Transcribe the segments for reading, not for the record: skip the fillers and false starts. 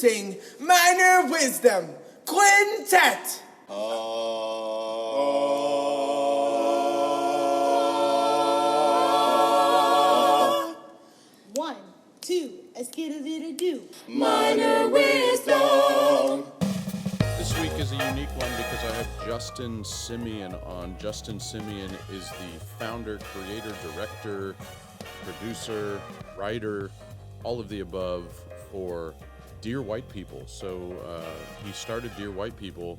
Introducing Minor Wisdom Quintet. 1, 2, a skidadidadoo. Minor Wisdom. This week is a unique one because I have Justin Simien on. Justin Simien is the founder, creator, director, producer, writer, all of the above for Dear White People. So he started Dear White People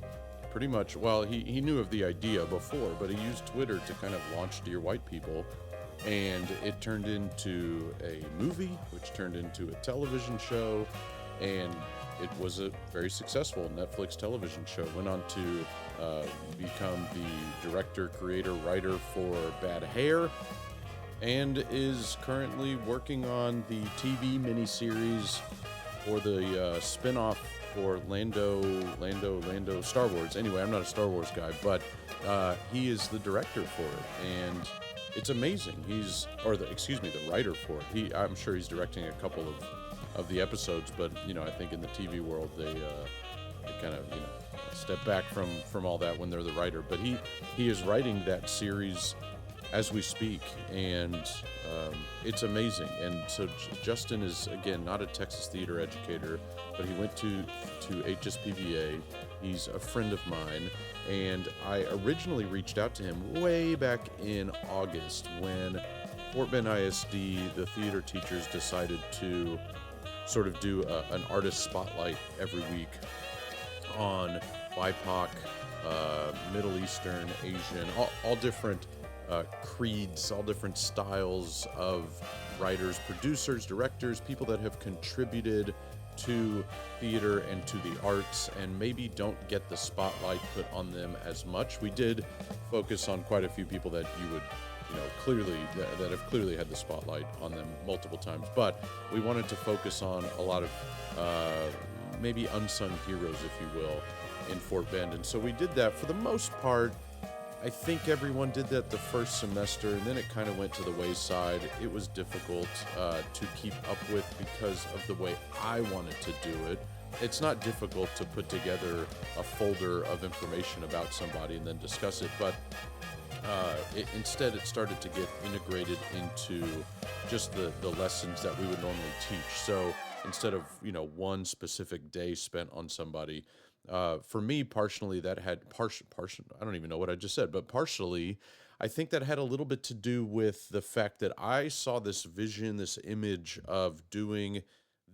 pretty much, well, he knew of the idea before, but he used Twitter to kind of launch Dear White People. And it turned into a movie, which turned into a television show, and it was a very successful Netflix television show. Went on to become the director, creator, writer for Bad Hair, and is currently working on the TV miniseries for the spin-off for Lando Star Wars. Anyway, I'm not a Star Wars guy, but he is the director for it, and it's amazing. The writer for it. I'm sure he's directing a couple of the episodes, but I think in the TV world they kind of step back from all that when they're the writer. But he is writing that series as we speak, and it's amazing. And so Justin is, again, not a Texas theater educator, but he went to HSPVA. He's a friend of mine, and I originally reached out to him way back in August when Fort Bend ISD, the theater teachers, decided to sort of do an artist spotlight every week on BIPOC, Middle Eastern, Asian, all different creeds, all different styles of writers, producers, directors, people that have contributed to theater and to the arts and maybe don't get the spotlight put on them as much. We did focus on quite a few people that you would that have clearly had the spotlight on them multiple times, but we wanted to focus on a lot of maybe unsung heroes, if you will, in Fort Bend. And so we did that for the most part. I think everyone did that the first semester, and then it kind of went to the wayside. It was difficult to keep up with because of the way I wanted to do it. It's not difficult to put together a folder of information about somebody and then discuss it, but instead it started to get integrated into just the lessons that we would normally teach. So instead of one specific day spent on somebody, for me, partially that had I don't even know what I just said, but partially I think that had a little bit to do with the fact that I saw this vision, this image of doing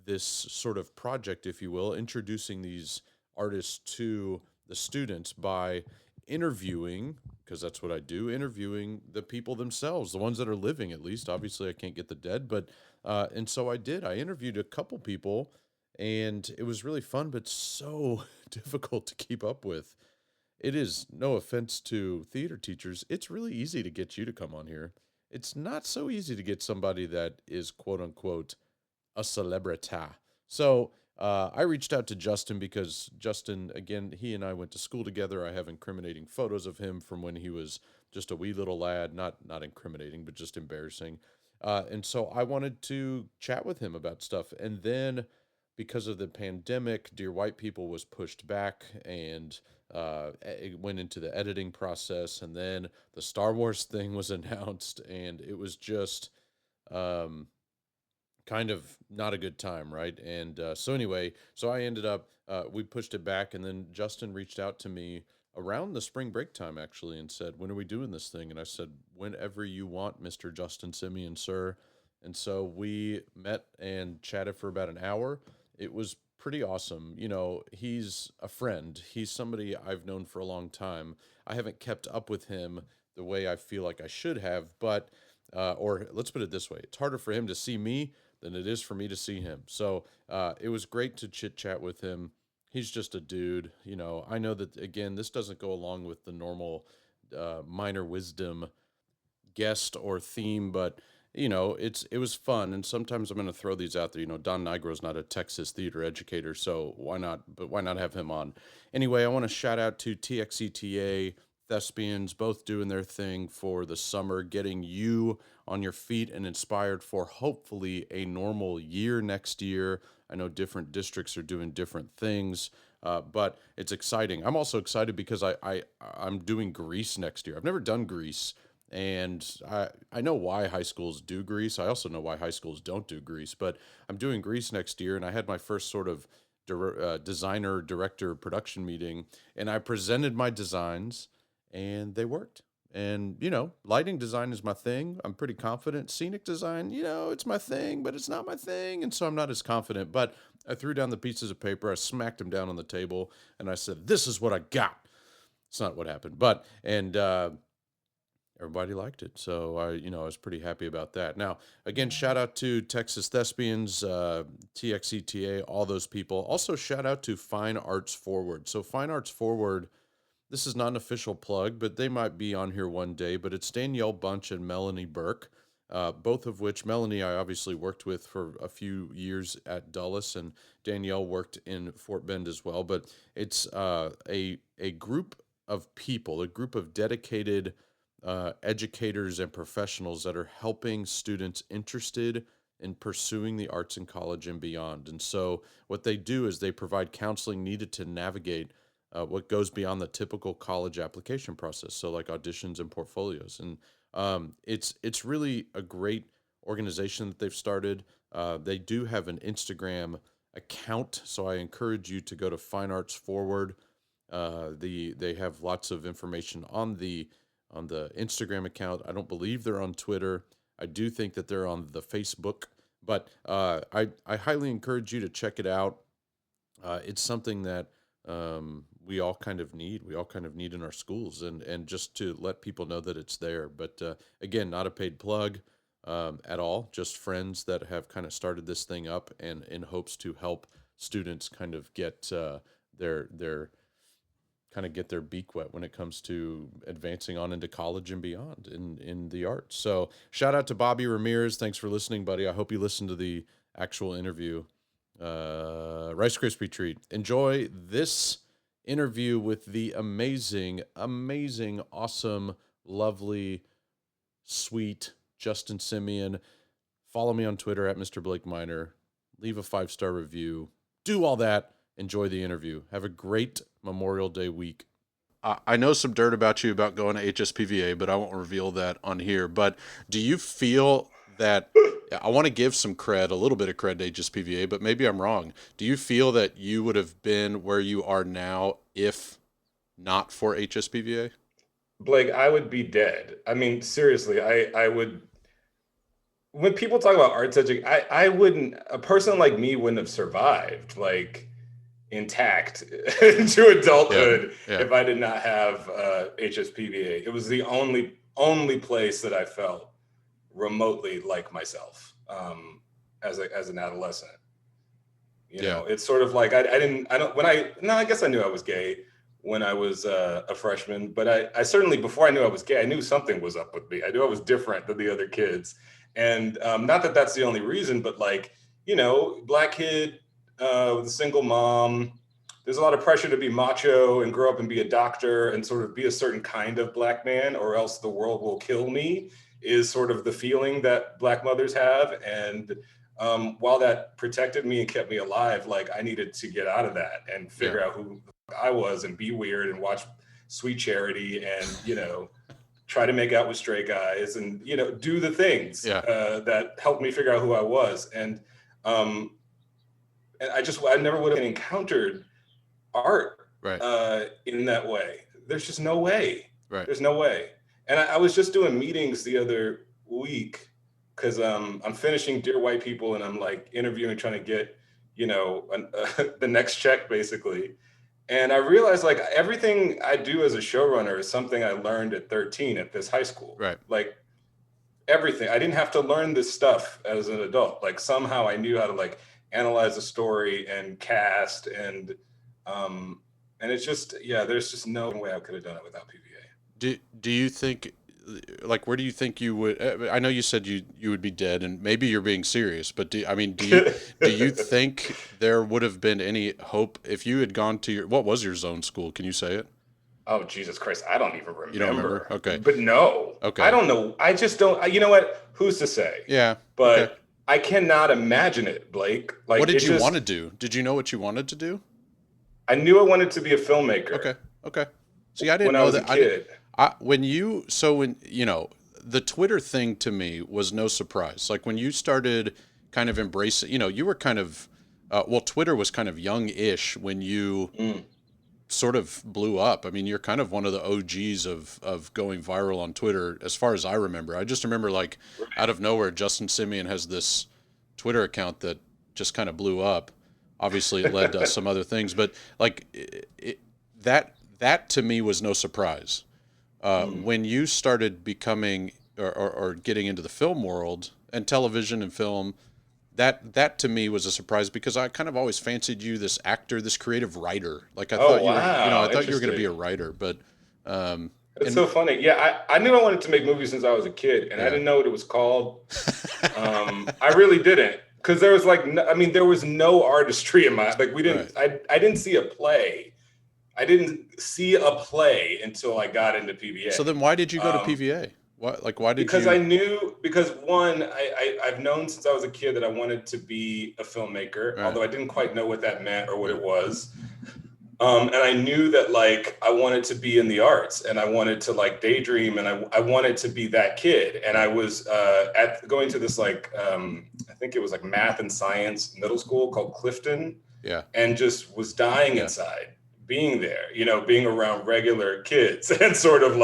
this sort of project, if you will, introducing these artists to the students by interviewing, because that's what I do, interviewing the people themselves, the ones that are living, at least. Obviously, I can't get the dead, but and so I did. I interviewed a couple people, and it was really fun, but so difficult to keep up with. It is, no offense to theater teachers, it's really easy to get you to come on here. It's not so easy to get somebody that is quote unquote a celebrita. So I reached out to Justin because Justin, again, he and I went to school together. I have incriminating photos of him from when he was just a wee little lad, not incriminating, but just embarrassing. And so I wanted to chat with him about stuff. And then because of the pandemic, Dear White People was pushed back, and it went into the editing process, and then the Star Wars thing was announced, and it was just kind of not a good time, right? And so anyway, so I ended up, we pushed it back, and then Justin reached out to me around the spring break time, actually, and said, when are we doing this thing? And I said, whenever you want, Mr. Justin Simien, sir. And so we met and chatted for about an hour. It was pretty awesome. He's a friend. He's somebody I've known for a long time. I haven't kept up with him the way I feel like I should have, but, or let's put it this way, it's harder for him to see me than it is for me to see him. So it was great to chit chat with him. He's just a dude. I know that, again, this doesn't go along with the normal minor wisdom guest or theme, but it was fun. And sometimes I'm going to throw these out there. Don Nigro's not a Texas theater educator, so why not have him on? Anyway, I want to shout out to TXETA thespians, both doing their thing for the summer, getting you on your feet and inspired for hopefully a normal year next year. I know different districts are doing different things, but it's exciting. I'm also excited because I'm doing Grease next year. I've never done Grease, and I know why high schools do Grease. I also know why high schools don't do Grease, but I'm doing Grease next year, and I had my first sort of designer, director, production meeting, and I presented my designs, and they worked. And, lighting design is my thing. I'm pretty confident. Scenic design, it's my thing, but it's not my thing. And so I'm not as confident. But I threw down the pieces of paper, I smacked them down on the table, and I said, "This is what I got." It's not what happened. And everybody liked it. So I was pretty happy about that. Now, again, shout out to Texas Thespians, TXETA, all those people. Also, shout out to Fine Arts Forward. So Fine Arts Forward, this is not an official plug, but they might be on here one day. But it's Danielle Bunch and Melanie Burke, both of which Melanie I obviously worked with for a few years at Dulles, and Danielle worked in Fort Bend as well. But it's a group of people, a group of dedicated educators and professionals that are helping students interested in pursuing the arts in college and beyond. And so what they do is they provide counseling needed to navigate what goes beyond the typical college application process. So like auditions and portfolios. And it's really a great organization that they've started. They do have an Instagram account, so I encourage you to go to Fine Arts Forward. They have lots of information on the Instagram account. I don't believe they're on Twitter. I do think that they're on the Facebook, but I highly encourage you to check it out. It's something that we all kind of need. We all kind of need in our schools, and just to let people know that it's there. But again, not a paid plug at all. Just friends that have kind of started this thing up, and in hopes to help students kind of get their beak wet when it comes to advancing on into college and beyond in the arts. So shout out to Bobby Ramirez. Thanks for listening, buddy. I hope you listened to the actual interview. Rice Krispie treat. Enjoy this interview with the amazing, awesome, lovely, sweet Justin Simien. Follow me on Twitter at Mr. Blake Minor. Leave a 5-star review. Do all that. Enjoy the interview. Have a great Memorial Day week. I know some dirt about you about going to HSPVA, but I won't reveal that on here. But do you feel that, I want to give some cred, a little bit of cred to HSPVA, but maybe I'm wrong. Do you feel that you would have been where you are now if not for HSPVA? Blake, I would be dead. I mean, seriously, I would. When people talk about arts education, I wouldn't, a person like me wouldn't have survived like intact into adulthood if I did not have HSPVA. It was the only place that I felt remotely like myself as an adolescent. You know, it's sort of like I guess I knew I was gay when I was a freshman, but I certainly, before I knew I was gay, I knew something was up with me. I knew I was different than the other kids. And not that that's the only reason, but like, Black kid with a single mom, there's a lot of pressure to be macho and grow up and be a doctor and sort of be a certain kind of Black man, or else the world will kill me, is sort of the feeling that Black mothers have. And while that protected me and kept me alive, like I needed to get out of that and figure out who I was and be weird and watch Sweet Charity and, try to make out with straight guys and, do the things that helped me figure out who I was. And I never would have encountered art in that way. There's just no way. Right. There's no way. And I was just doing meetings the other week because I'm finishing Dear White People and I'm like interviewing, trying to get, the next check basically. And I realized like everything I do as a showrunner is something I learned at 13 at this high school. Right. Like everything. I didn't have to learn this stuff as an adult. Like somehow I knew how to like analyze a story and cast and it's just, there's just no way I could have done it without PVA. Do you think, like, where do you think you would, I know you said you would be dead and maybe you're being serious, but do you think there would have been any hope if you had gone to what was your zone school? Can you say it? Oh, Jesus Christ. I don't even remember. You don't remember? Okay. But no. Okay. I don't know. I just don't. You know what? Who's to say? Yeah. But okay. I cannot imagine it, Blake. Like, what did you want to do? Did you know what you wanted to do? I knew I wanted to be a filmmaker. Okay. Okay. See, I didn't when know I was that. a kid. When you know, the Twitter thing to me was no surprise. Like when you started kind of embracing, you were kind of, Twitter was kind of young-ish when you sort of blew up. I mean, you're kind of one of the OGs of going viral on Twitter, as far as I remember. I just remember, like, out of nowhere, Justin Simien has this Twitter account that just kind of blew up. Obviously, it led to some other things, but like that to me was no surprise. When you started becoming or getting into the film world and television and film, that to me was a surprise, because I kind of always fancied you this actor, this creative writer. Like I thought you were, I thought you were going to be a writer, but it's so funny. Yeah, I knew I wanted to make movies since I was a kid, and I didn't know what it was called. I really didn't, because there was there was no artistry in my we didn't. Right. I didn't see a play. I didn't see a play until I got into PVA. So then, why did you go to PVA? Why did because you? I knew, because one, I've known since I was a kid that I wanted to be a filmmaker, although I didn't quite know what that meant or what it was. And I knew that I wanted to be in the arts, and I wanted to daydream, and I wanted to be that kid. And I was going to this I think it was math and science middle school called Clifton. Yeah. And just was dying inside being there, being around regular kids, and sort of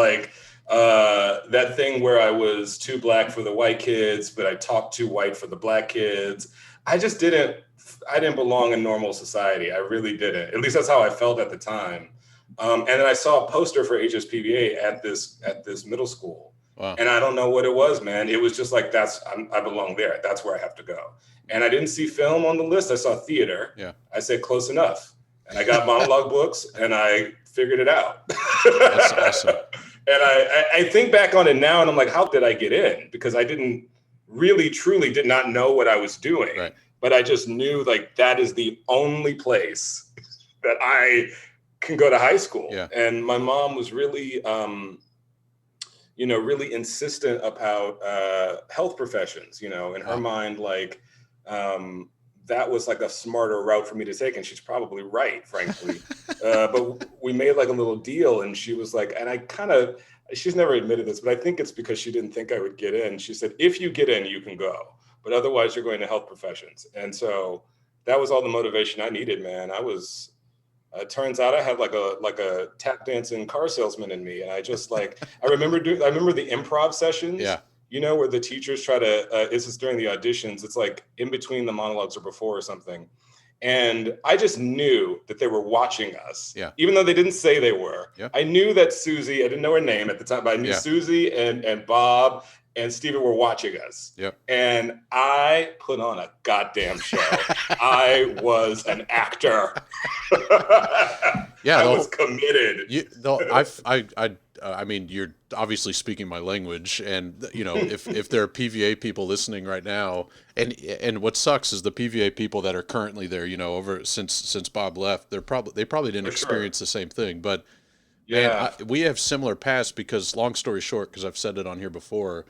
that thing where I was too black for the white kids, but I talked too white for the black kids. I didn't belong in normal society. I really didn't. At least that's how I felt at the time. And then I saw a poster for HSPVA at this middle school. Wow. And I don't know what it was, man. It was just I belong there. That's where I have to go. And I didn't see film on the list. I saw theater. Yeah. I said close enough. And I got monologue books, and I figured it out. That's awesome. And I think back on it now, and I'm like, how did I get in? Because I truly did not know what I was doing. Right. But I just knew that is the only place that I can go to high school. Yeah. And my mom was really, really insistent about health professions, in her mind, that was a smarter route for me to take. And she's probably right, frankly. But we made a little deal, and she was and she's never admitted this, but I think it's because she didn't think I would get in. She said, if you get in, you can go, but otherwise you're going to health professions. And so that was all the motivation I needed, man. I was, turns out I had a tap dancing car salesman in me. And I just I remember the improv sessions. Yeah. Where the teachers try to, this is during the auditions. It's in between the monologues or before or something. And I just knew that they were watching us, even though they didn't say they were. Yeah. I knew that Susie, I didn't know her name at the time, but I knew Susie and Bob and Steven were watching us. Yep. And I put on a goddamn show. I was an actor. Yeah, I was committed. I mean, you're obviously speaking my language, and if there are PVA people listening right now, and what sucks is the PVA people that are currently there, over since Bob left, they probably didn't experience the same thing, but man, we have similar paths, because long story short, because I've said it on here before,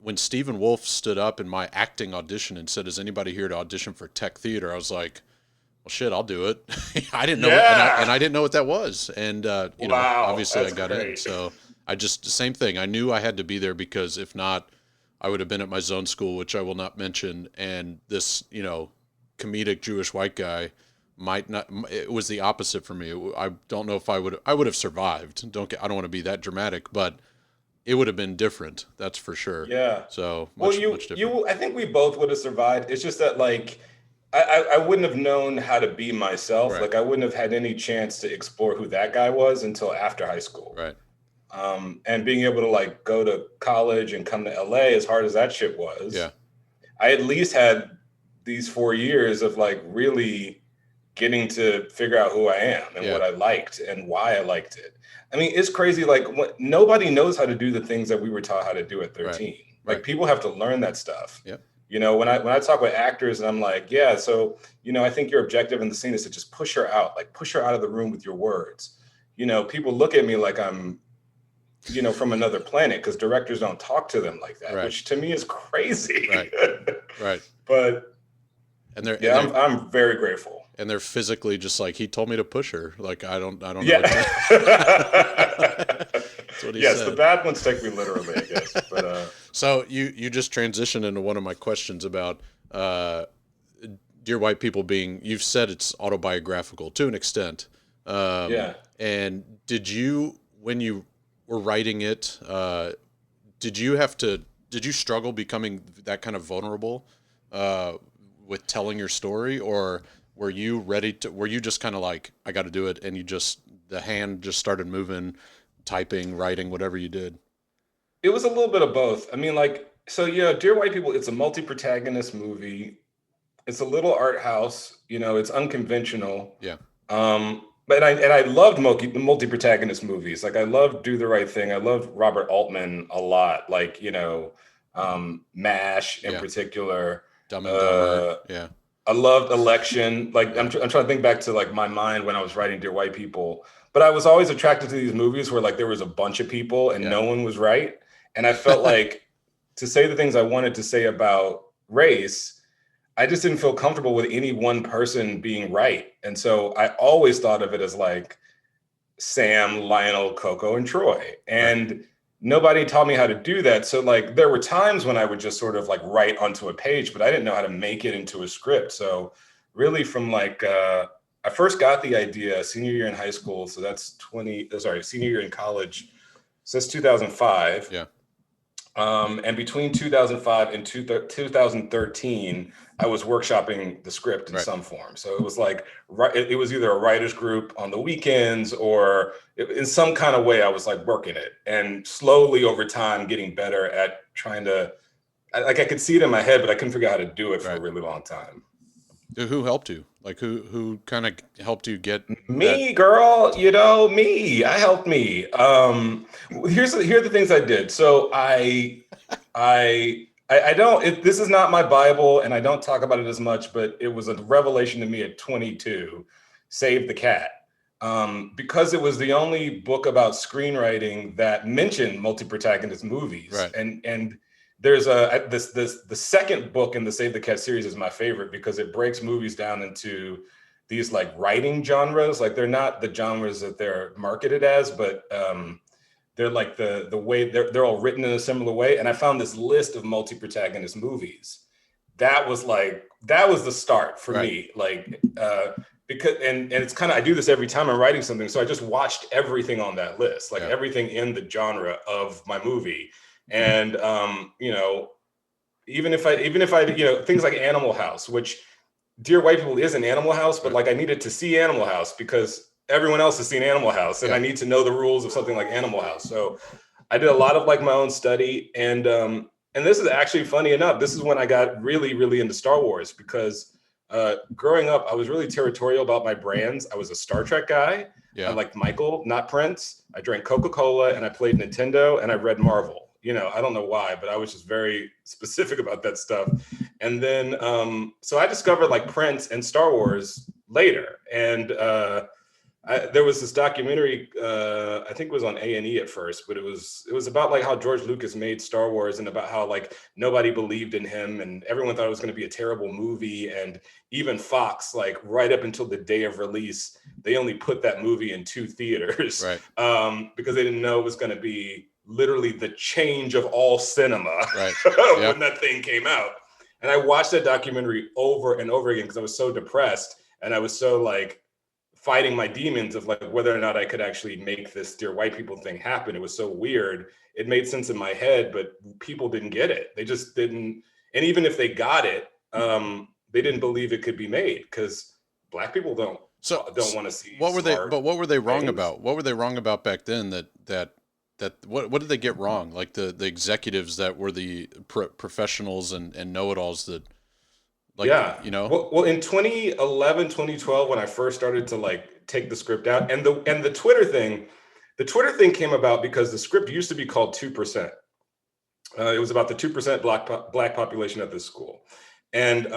when Stephen Wolf stood up in my acting audition and said, "Is anybody here to audition for tech theater?" I was like, well, shit, I'll do it. I didn't know, and I didn't know what that was. And, obviously I got in. So same thing. I knew I had to be there, because if not, I would have been at my zone school, which I will not mention. And this, comedic Jewish white guy it was the opposite for me. I don't know if I would have survived. I don't want to be that dramatic, but it would have been different. That's for sure. Yeah. So much different. I think we both would have survived. It's just that I wouldn't have known how to be myself. Right. I wouldn't have had any chance to explore who that guy was until after high school. Right. And being able to go to college and come to LA, as hard as that shit was. Yeah. I at least had these 4 years of really getting to figure out who I am and what I liked and why I liked it. I mean, it's crazy. Nobody knows how to do the things that we were taught how to do at 13. Right. People have to learn that stuff. Yep. When I talk with actors and I'm like, I think your objective in the scene is to just push her out, push her out of the room with your words. people look at me like I'm, from another planet, because directors don't talk to them like that, Right. which to me is crazy. Right. Right. But And I'm very grateful. And they're physically just like, he told me to push her. Like, I don't know. Yeah. That's what he Yes, said. the bad ones take me literally, I guess. But so you just transitioned into one of my questions about Dear White People being, you've said it's autobiographical to an extent. yeah. And did you, when you were writing it, did you struggle becoming that kind of vulnerable with telling your story, or were you just kind of like, I got to do it, and the hand just started moving, typing, writing, whatever you did? It was a little bit of both. I mean, Dear White People, it's a multi-protagonist movie. It's a little art house, it's unconventional. Yeah. But I loved multi-protagonist movies. Like, I loved Do the Right Thing. I loved Robert Altman a lot. Like, MASH in particular. Dumb and Dumber. Yeah. I loved Election. Like, I'm trying to think back to like my mind when I was writing Dear White People. But I was always attracted to these movies where like there was a bunch of people and no one was right. And I felt like to say the things I wanted to say about race, I just didn't feel comfortable with any one person being right. And so I always thought of it as like Sam, Lionel, Coco, and Troy. And nobody taught me how to do that. So like there were times when I would just sort of like write onto a page, but I didn't know how to make it into a script. So really from like, I first got the idea senior year in high school. So that's senior year in college. So that's 2005. Yeah. And between 2005 and 2013, I was workshopping the script in some form. So it was like, it was either a writer's group on the weekends or in some kind of way I was like working it, and slowly over time getting better at trying to, I could see it in my head, but I couldn't figure out how to do it for a really long time. Who helped you? Like who kind of helped you get me, girl? Me. I helped me. Here are the things I did. So I don't. This is not my Bible, and I don't talk about it as much. But it was a revelation to me at 22. Save the Cat, because it was the only book about screenwriting that mentioned multi-protagonist movies, and there's the second book in the Save the Cat series is my favorite because it breaks movies down into these like writing genres. Like they're not the genres that they're marketed as, but they're like the way they're all written in a similar way. And I found this list of multi-protagonist movies. That was the start for me. Like because and it's kind of, I do this every time I'm writing something. So I just watched everything on that list, like everything in the genre of my movie. And even if I things like Animal House, which Dear White People is an Animal House, but like I needed to see Animal House because everyone else has seen Animal House, and I need to know the rules of something like Animal House. So I did a lot of like my own study, and this is actually funny enough. This is when I got really, really into Star Wars because growing up, I was really territorial about my brands. I was a Star Trek guy. I liked Michael, not Prince. I drank Coca-Cola, and I played Nintendo, and I read Marvel. I don't know why, but I was just very specific about that stuff. And then, so I discovered like Prince and Star Wars later. And there was this documentary, I think it was on A&E at first, but it was about like how George Lucas made Star Wars and about how like nobody believed in him and everyone thought it was going to be a terrible movie. And even Fox, like right up until the day of release, they only put that movie in 2 theaters because they didn't know it was going to be literally the change of all cinema when that thing came out. And I watched that documentary over and over again because I was so depressed and I was so like fighting my demons of like whether or not I could actually make this Dear White People thing happen. It was so weird. It made sense in my head, but people didn't get it. They just didn't. And even if they got it, they didn't believe it could be made because Black people don't want to see. What were they wrong about? What were they wrong about back then what did they get wrong? Like the executives that were the professionals and know-it-alls that, like, Well, in 2011, 2012, when I first started to like take the script out, and the Twitter thing came about because the script used to be called 2%. It was about the 2% black population at this school, and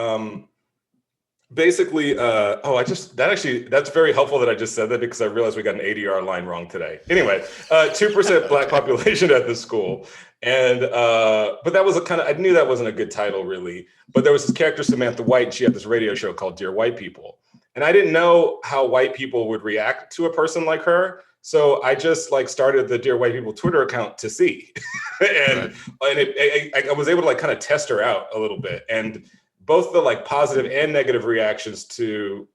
Basically, that's very helpful that I just said that because I realized we got an ADR line wrong today. Anyway, 2% black population at the school. And, but that was I knew that wasn't a good title really, but there was this character, Samantha White, and she had this radio show called Dear White People. And I didn't know how white people would react to a person like her. So I just started the Dear White People Twitter account to see. and I was able to kind of test her out a little bit. And both the positive and negative reactions to,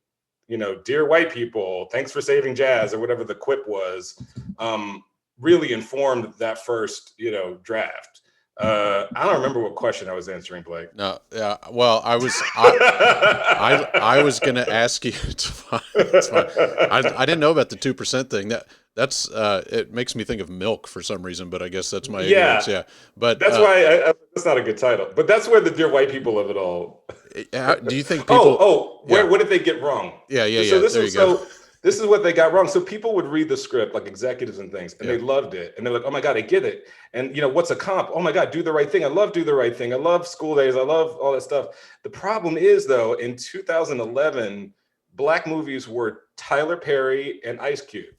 Dear White People, thanks for saving jazz, or whatever the quip was, really informed that first, draft. I don't remember what question I was answering, Blake. No, yeah. Well, I was going to ask you. It's fine. I didn't know about the 2% thing. That's it makes me think of milk for some reason, but I guess that's my ignorance. Yeah. But that's why that's not a good title. But that's where the Dear White People of it all. Do you think people? What did they get wrong? Yeah. So this is what they got wrong. So people would read the script, like executives and things, and they loved it. And they're like, oh my God, I get it. And what's a comp? Oh my God, Do the Right Thing. I love Do the Right Thing. I love School Days. I love all that stuff. The problem is though, in 2011, Black movies were Tyler Perry and Ice Cube.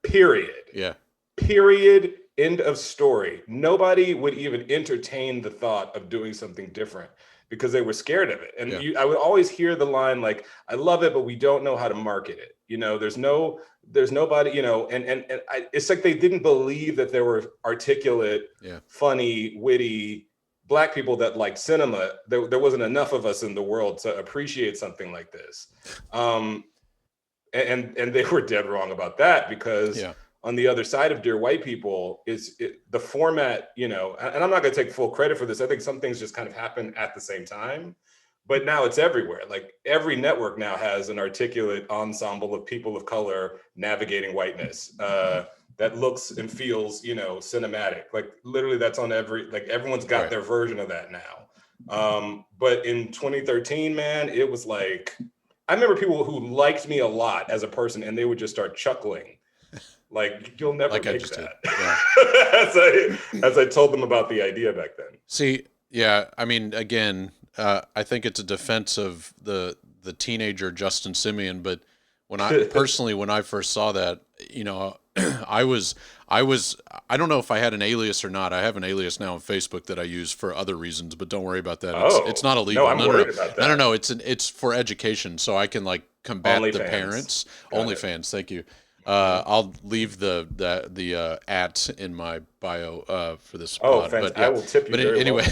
Period. Yeah. Period. End of story. Nobody would even entertain the thought of doing something different because they were scared of it. And I would always hear the line I love it, but we don't know how to market it. There's nobody, it's like they didn't believe that there were articulate, funny, witty Black people that liked cinema. There wasn't enough of us in the world to appreciate something like this. And they were dead wrong about that because on the other side of Dear White People the format, and I'm not going to take full credit for this. I think some things just kind of happen at the same time, but now it's everywhere. Like every network now has an articulate ensemble of people of color navigating whiteness that looks and feels, cinematic. Like literally that's on everyone's got their version of that now. But in 2013, man, it was I remember people who liked me a lot as a person and they would just start chuckling. You'll never make that. Yeah. as I told them about the idea back then. See, yeah, I mean, again, I think it's a defense of the teenager Justin Simien, but when I first saw that, I don't know if I had an alias or not. I have an alias now on Facebook that I use for other reasons, but don't worry about that. It's not illegal. No, I'm worried about that. No. It's for education, so I can combat the parents. OnlyFans, thank you. I'll leave the at in my bio for this. Pod, but, I will tip you. But anyway,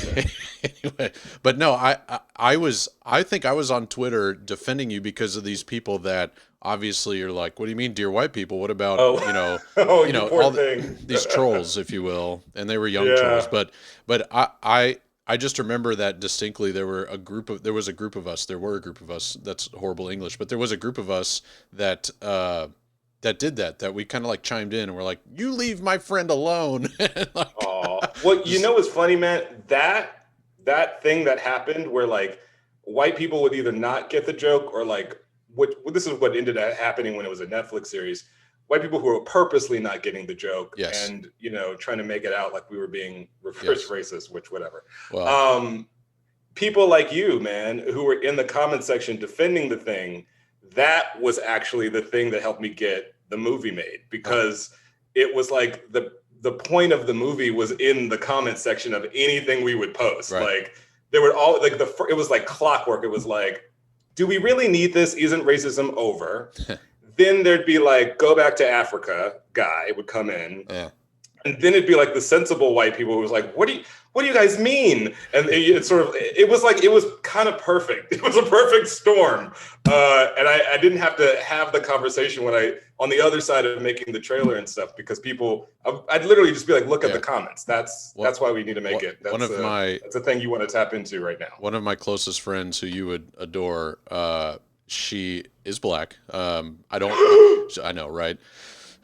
but no, I think I was on Twitter defending you because of these people that obviously you're like, what do you mean, Dear White People? What about all these trolls, if you will? And they were young trolls, but I just remember that distinctly. There was a group of us. That's horrible English, but there was a group of us that did that we kind of chimed in and we're like, you leave my friend alone. Well, what's funny, man, that thing that happened where white people would either not get the joke or this is what ended up happening when it was a Netflix series. White people who were purposely not getting the joke and trying to make it out like we were being reverse racist, which whatever. Wow. People like you, man, who were in the comment section defending the thing, that was actually the thing that helped me get the movie made, because it was the point of the movie was in the comment section of anything we would post. Right. There were all it was like clockwork. It was do we really need this? Isn't racism over? Then there'd be go back to Africa guy would come in. Yeah. And then it'd be the sensible white people who was what do you guys mean? And it was kind of perfect. It was a perfect storm. And I didn't have to have the conversation when on the other side of making the trailer and stuff, because I'd literally just be look at the comments. That's why we need to make it. That's a thing you want to tap into right now. One of my closest friends who you would adore, she is Black. I know, right?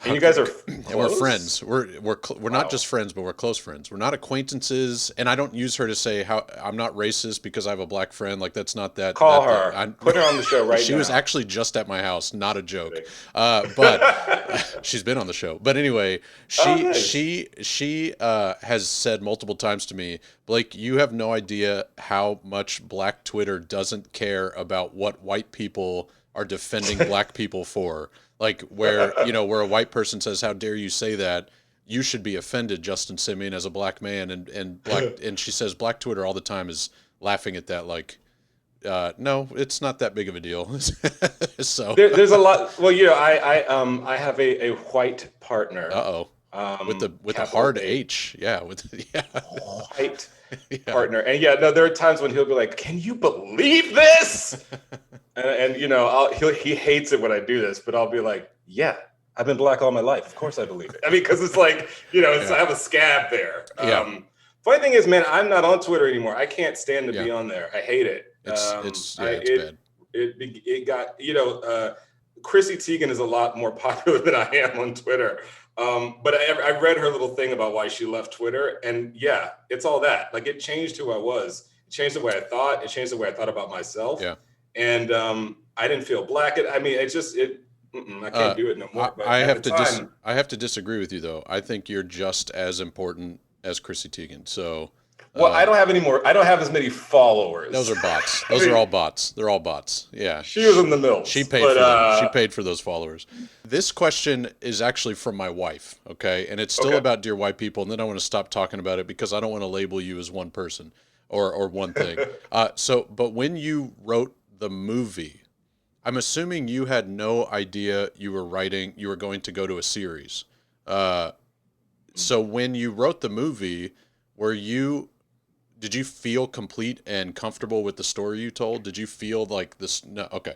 And you guys are and we're close? friends. We're not just friends, but we're close friends. We're not acquaintances, and I don't use her to say how I'm not racist because I have a black friend. Like that's not that. Call her. Put her on the show right now. She was actually just at my house. Not a joke. But she's been on the show. But anyway, she has said multiple times to me, Blake, you have no idea how much Black Twitter doesn't care about what white people are defending black people for. Like where a white person says, "How dare you say that? You should be offended, Justin Simien, as a black man." And she says Black Twitter all the time is laughing at that. Like, no, it's not that big of a deal. So there's a lot. Well, I have a white partner. With a hard H, white partner, and there are times when he'll be like, "Can you believe this?" and he hates it when I do this, but I'll be like, "Yeah, I've been black all my life. Of course I believe it." I mean, because it's like I have a scab there. Funny thing is, man, I'm not on Twitter anymore. I can't stand to be on there. I hate it. It's bad. It got Chrissy Teigen is a lot more popular than I am on Twitter. But I read her little thing about why she left Twitter, and it's all that. Like it changed who I was. It changed the way I thought. It changed the way I thought about myself. Yeah. And I didn't feel black. I mean, I can't do it no more. But I have to disagree with you though. I think you're just as important as Chrissy Teigen. So. Well, I don't have any more. I don't have as many followers. Those are bots. Those are all bots. They're all bots. Yeah. She was in the middle. She paid for them. She paid for those followers. This question is actually from my wife, okay? And it's still about Dear White People, and then I want to stop talking about it because I don't want to label you as one person or one thing. But when you wrote the movie, I'm assuming you had no idea you were going to go to a series. So when you wrote the movie, did you feel complete and comfortable with the story you told? Did you feel like this? No, okay.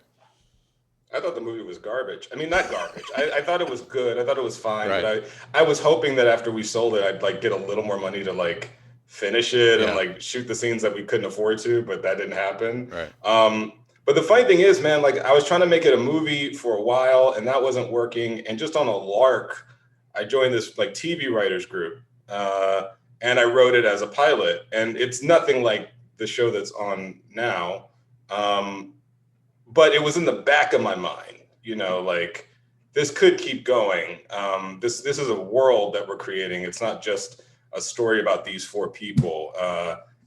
I thought the movie was garbage. I mean, not garbage. I thought it was good. I thought it was fine. Right. But I was hoping that after we sold it, I'd like get a little more money to like finish it and like shoot the scenes that we couldn't afford to, but that didn't happen. Right. But the funny thing is, man, like I was trying to make it a movie for a while and that wasn't working. And just on a lark, I joined this like TV writers group. And I wrote it as a pilot, and it's nothing like the show that's on now. But it was in the back of my mind, like this could keep going. This is a world that we're creating. It's not just a story about these four people.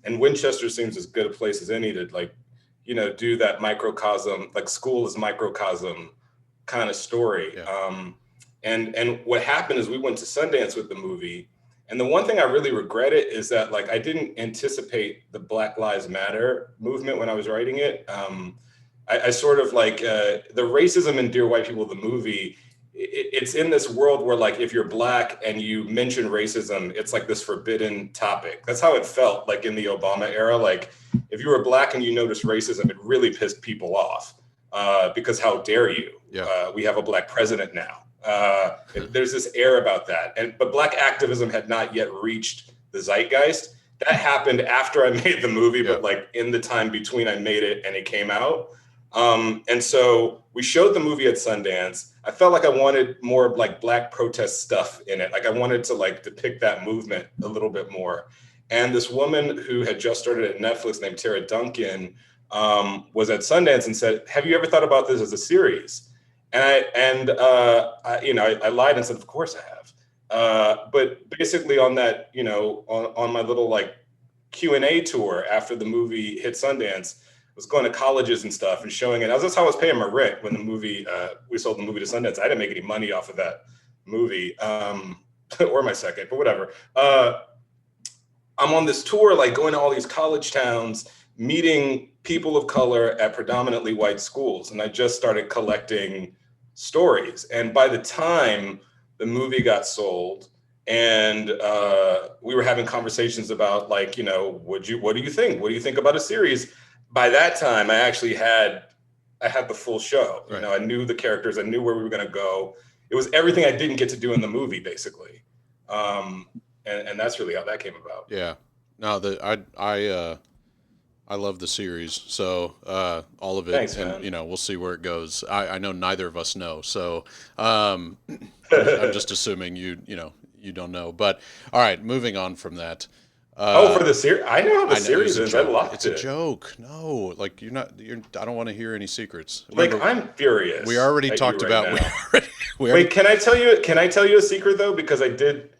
And Winchester seems as good a place as any to like, do that microcosm, like school is microcosm kind of story. Yeah. And what happened is we went to Sundance with the movie. And the one thing I really regret it is that like I didn't anticipate the Black Lives Matter movement when I was writing it. I sort of like the racism in Dear White People, the movie, it's in this world where like if you're black and you mention racism, it's like this forbidden topic. That's how it felt like in the Obama era. Like if you were black and you noticed racism, it really pissed people off because how dare you? Yeah. We have a black president now. There's this air about that, but black activism had not yet reached the zeitgeist. That happened after I made the movie, but like in the time between I made it and it came out. And so we showed the movie at Sundance. I felt like I wanted more like black protest stuff in it. Like I wanted to like depict that movement a little bit more. And this woman who had just started at Netflix named Tara Duncan was at Sundance and said, "Have you ever thought about this as a series?" And I lied and said, "Of course I have." But basically on that, on my little like Q&A tour after the movie hit Sundance, I was going to colleges and stuff and showing it. That's how I was paying my rent when the movie, we sold the movie to Sundance. I didn't make any money off of that movie, or my second, but whatever. I'm on this tour, like going to all these college towns, meeting people of color at predominantly white schools. And I just started collecting stories. And by the time the movie got sold and we were having conversations about like, what do you think? What do you think about a series? By that time, I actually had the full show. Right. I knew the characters. I knew where we were going to go. It was everything I didn't get to do in the movie, basically. And that's really how that came about. Yeah. No, I love the series. So all of it, Thanks, and man. we'll see where it goes. I know neither of us know, so I'm just assuming you don't know. But all right, moving on from that. Oh, for the series, I know how the I know it was series a is. I joke. locked It's a it. joke. No, like you're not. I don't want to hear any secrets. Like Remember, I'm furious. we already at talked you right about. now. We already. Wait, can I tell you? Can I tell you a secret though? Because I did.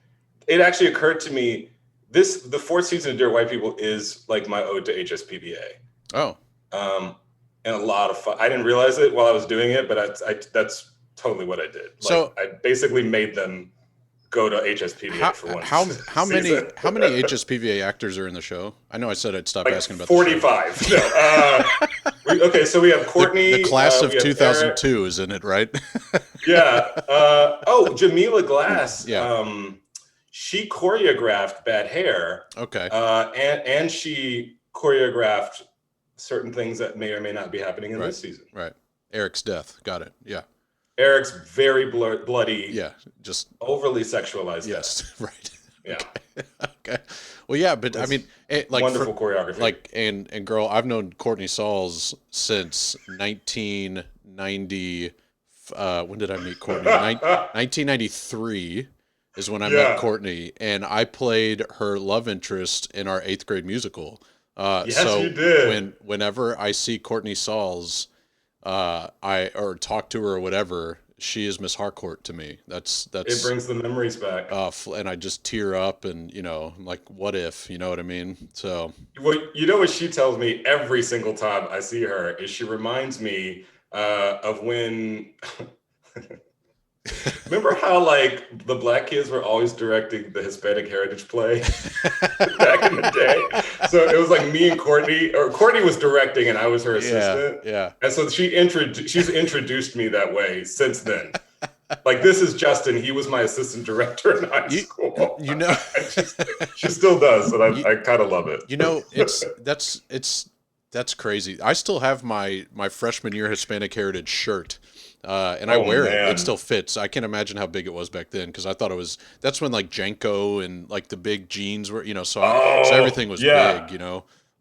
It actually occurred to me. The fourth season of Dear White People is like my ode to HSPBA. Oh, Um, and a lot of fun. I didn't realize it while I was doing it, but that's totally what I did. Like so I basically made them go to HSPBA for one how many season. HSPVA actors are in the show? I know I said I'd stop Like asking about the show. 45. No, okay, so we have Courtney. The class of we have 2002 is in it, right? Eric. Yeah. Oh, Jamila Glass. Yeah. She choreographed Bad Hair. Okay. And she choreographed certain things that may or may not be happening in Right. this season. Right. Eric's death. Got it. Yeah. Eric's very bloody. Yeah. Just overly sexualized. yes. Right. Yeah. Okay. Well, yeah, but I mean, like wonderful choreography. Like and girl, I've known Courtney Sauls since 1990. When did I meet Courtney? 1993 is when I met Courtney, and I played her love interest in our 8th grade musical. Yes, so you did. Whenever I see Courtney Sauls, or talk to her or whatever, she is Miss Harcourt to me. That's it brings the memories back. and I just tear up, and I'm like, what if, you know what I mean? So Well, you know what she tells me every single time I see her is she reminds me of when. Remember how like the black kids were always directing the Hispanic Heritage Play back in the day? So it was like me and Courtney, or Courtney was directing and I was her assistant. Yeah. And so she's introduced me that way since then. Like, this is Justin. He was my assistant director in high school. She still does, and I kind of love it. That's crazy. I still have my freshman year Hispanic Heritage shirt. And I wear it. It still fits. I can't imagine how big it was back then, because I thought that's when like Janko and like the big jeans were, so everything was big,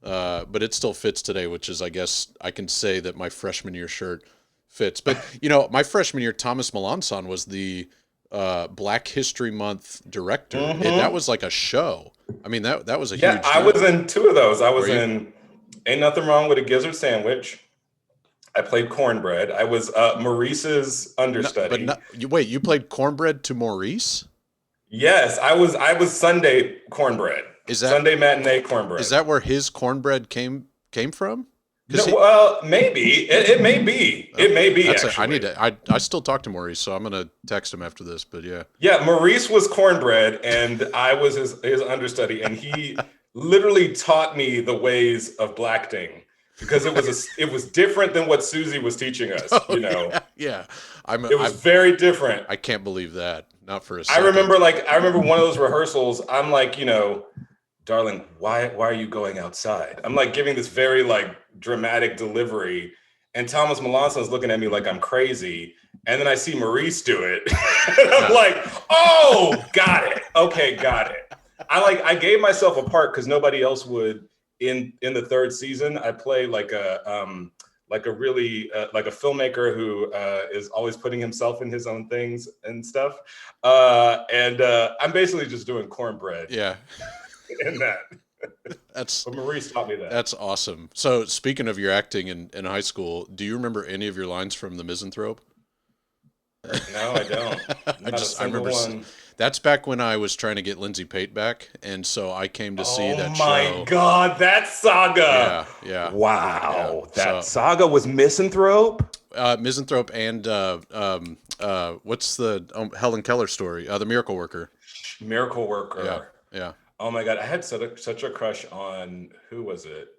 but it still fits today, which is, I guess I can say that my freshman year shirt fits. But, my freshman year, Thomas Melanson was the Black History Month director. And that was like a show. I mean, that was a huge deal. I was in 2 of those. I was in Ain't Nothing Wrong with a Gizzard Sandwich. I played Cornbread. I was Maurice's understudy. Wait, you played Cornbread to Maurice? Yes, I was Sunday Cornbread. Sunday matinee Cornbread? Is that where his Cornbread came from? No, well, maybe it may be. It may be. I still talk to Maurice, so I'm gonna text him after this. But yeah. Yeah, Maurice was Cornbread, and I was his understudy, and he literally taught me the ways of blacting. Because it was different than what Susie was teaching us, Yeah. It was very different. I can't believe that. Not for a second. I remember one of those rehearsals. I'm like, darling, why are you going outside? I'm like giving this very like dramatic delivery, and Thomas Melanson is looking at me like I'm crazy. And then I see Maurice do it, and I'm like, oh, got it. Okay, got it. I gave myself a part because nobody else would. In the 3rd season, I play like a really like a filmmaker who is always putting himself in his own things and stuff. And I'm basically just doing Cornbread. Yeah. In that. But Maurice taught me that. That's awesome. So speaking of your acting in high school, do you remember any of your lines from The Misanthrope? No, I don't. I remember one. That's back when I was trying to get Lindsay Pate back, and so I came to see that show. Oh my God, that saga! Yeah. Wow, that saga was Misanthrope. Misanthrope and what's the Helen Keller story? The Miracle Worker. Miracle Worker. Yeah. Oh my God, I had such a crush on, who was it?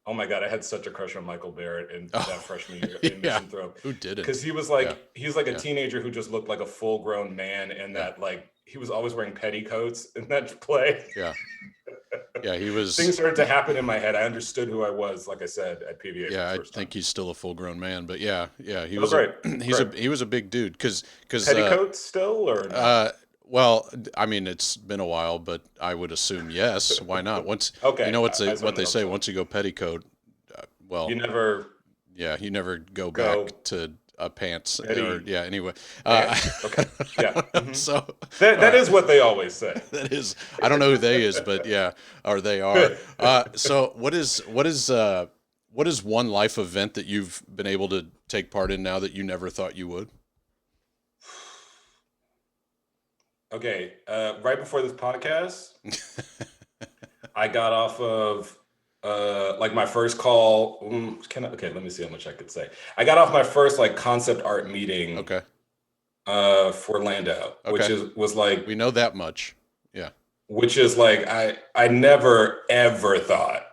Oh my God, I had such a crush on Michael Barrett in that freshman year in Misanthrope. Who didn't? Because he was like a teenager who just looked like a full-grown man, and that like he was always wearing petticoats in that play. Yeah. Yeah, he was. Things started to happen in my head. I understood who I was, like I said, at PVA. Yeah, I think he's still a full-grown man, but yeah, he was. Right. He was a big dude because petticoats still or. Well, I mean, it's been a while, but I would assume yes. Why not? Once okay, what they say. Once you go petticoat, well, You never you never go go back to pants or Eddie anyway. pants. Okay. Yeah. So That is what they always say. that is, I don't know who they is, but yeah, or they are. So what is one life event that you've been able to take part in now that you never thought you would? Okay. Right before this podcast, I got off of like my first call. Okay, let me see how much I could say. I got off my first like concept art meeting Okay. for Lando, Okay. was like, We know that much. Yeah. which is like I never ever thought